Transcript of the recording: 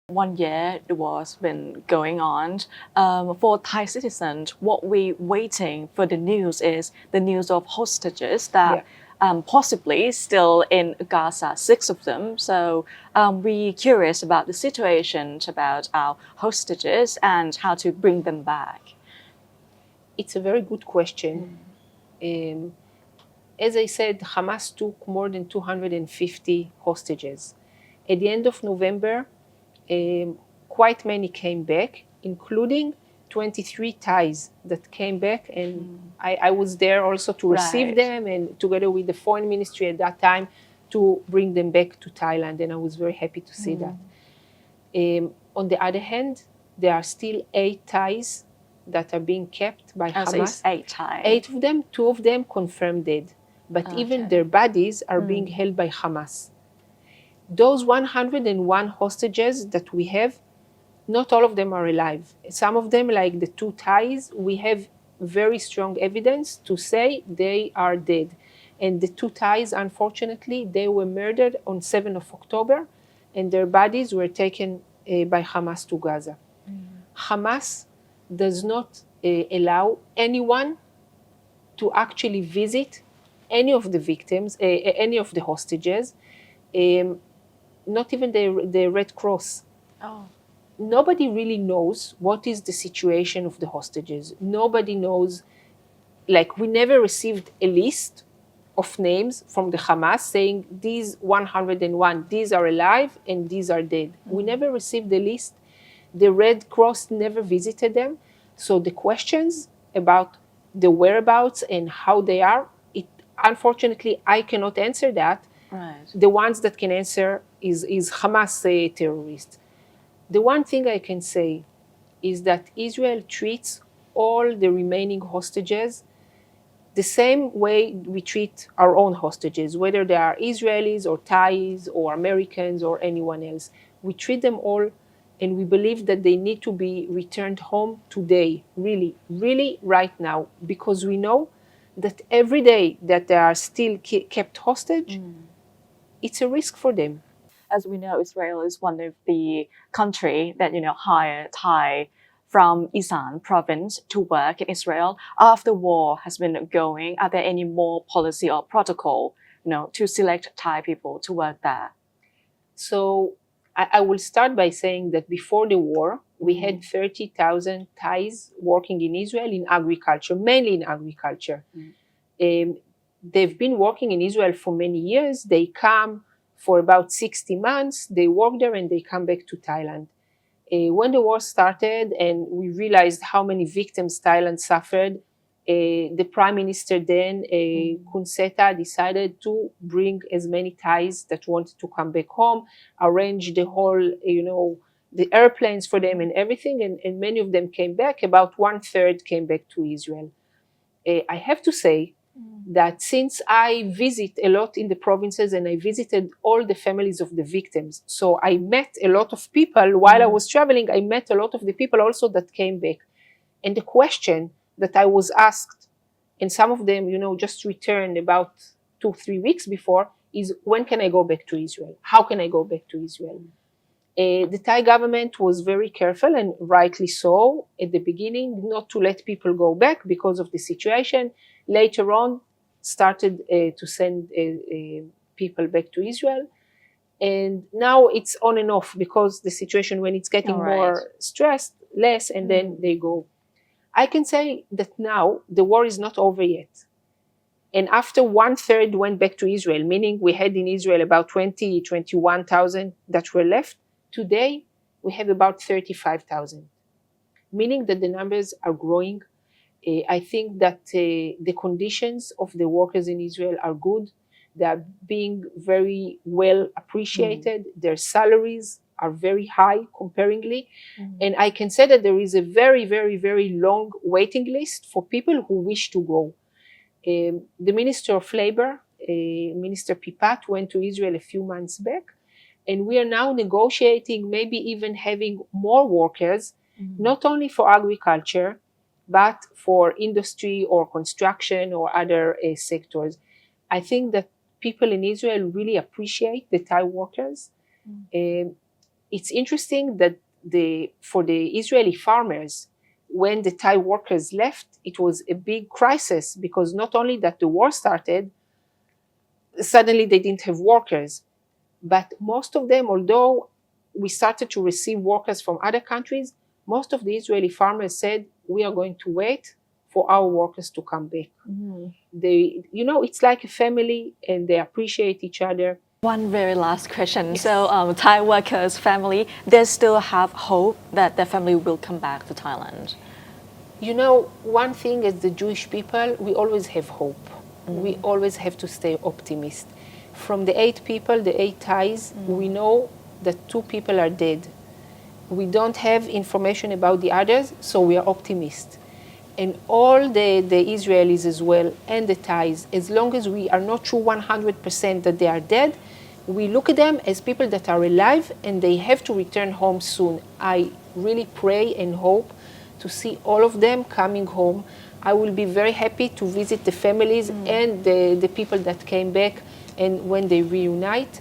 1 year the war's been going on. For Thai citizens, what we're waiting for the news is the news of hostages that possibly still in Gaza, 6 of them. So we're curious about the situation, about our hostages and how to bring them back. It's a very good question. As I said, Hamas took more than 250 hostages. At the end of November, quite many came back, including 23 Thais that came back, and I was there also to receive them, and together with the foreign ministry at that time to bring them back to Thailand, and I was very happy to see that. On the other hand, there are still 8 Thais that are being kept by Hamas. 8 Thai. 8 of them, 2 of them confirmed dead, but even their bodies are being held by Hamas. Those 101 hostages that we have, not all of them are alive. Some of them, like the 2 Thais, we have very strong evidence to say they are dead. And the 2 Thais, unfortunately, they were murdered on 7th of October, and their bodies were taken by Hamas to Gaza. Hamas does not allow anyone to actually visit any of the victims, any of the hostages, not even the Red Cross. Nobody really knows what is the situation of the hostages. Nobody knows, like we never received a list of names from the Hamas saying these 101, these are alive and these are dead. We never received the list. The Red Cross never visited them. So the questions about the whereabouts and how they are, unfortunately, I cannot answer that. The ones that can answer is Hamas terrorists. The one thing I can say is that Israel treats all the remaining hostages the same way we treat our own hostages, whether they are Israelis or Thais or Americans or anyone else. We treat them all, and we believe that they need to be returned home today, really, really right now, because we know that every day that they are still kept hostage, it's a risk for them. As we know, Israel is one of the country that hire Thai from Isan province to work in Israel. After war has been going, are there any more policy or protocol, to select Thai people to work there? So I will start by saying that before the war, we had 30,000 Thais working in Israel in agriculture, mainly in agriculture. They've been working in Israel for many years. They come for about 60 months, they work there, and they come back to Thailand. When the war started and we realized how many victims Thailand suffered, the prime minister then, Kun Seta, decided to bring as many Thais that wanted to come back home, arrange the whole, the airplanes for them and everything, and many of them came back. About 1/3 came back to Israel. I have to say that since I visit a lot in the provinces and I visited all the families of the victims, so I met a lot of people while I was traveling. I met a lot of the people also that came back. And the question that I was asked, and some of them, just returned about 2-3 weeks before, is when can I go back to Israel? How can I go back to Israel? The Thai government was very careful, and rightly so, at the beginning, not to let people go back because of the situation. Later on, started to send people back to Israel. And now it's on and off because the situation, when it's getting more stressed, less, and then they go. I can say that now the war is not over yet. And after 1/3 went back to Israel, meaning we had in Israel about 21,000 that were left, today we have about 35,000, meaning that the numbers are growing. I think that the conditions of the workers in Israel are good. They are being very well appreciated. Their salaries are very high comparingly. And I can say that there is a very, very, very long waiting list for people who wish to go. The Minister of Labor, Minister Pipat, went to Israel a few months back. And we are now negotiating, maybe even having more workers, not only for agriculture, but for industry or construction or other sectors. I think that people in Israel really appreciate the Thai workers. it's interesting that for the Israeli farmers, when the Thai workers left, it was a big crisis because not only that the war started, suddenly they didn't have workers, but most of them, although we started to receive workers from other countries, most of the Israeli farmers said, we are going to wait for our workers to come back. They, it's like a family and they appreciate each other. One very last question. Yes. So Thai workers' family, they still have hope that their family will come back to Thailand. One thing as the Jewish people, we always have hope. We always have to stay optimist. From the 8 people, the 8 Thais, we know that 2 people are dead. We don't have information about the others, so we are optimists. And all the Israelis as well, and the Thais, as long as we are not sure 100% that they are dead, we look at them as people that are alive and they have to return home soon. I really pray and hope to see all of them coming home. I will be very happy to visit the families and the people that came back and when they reunite.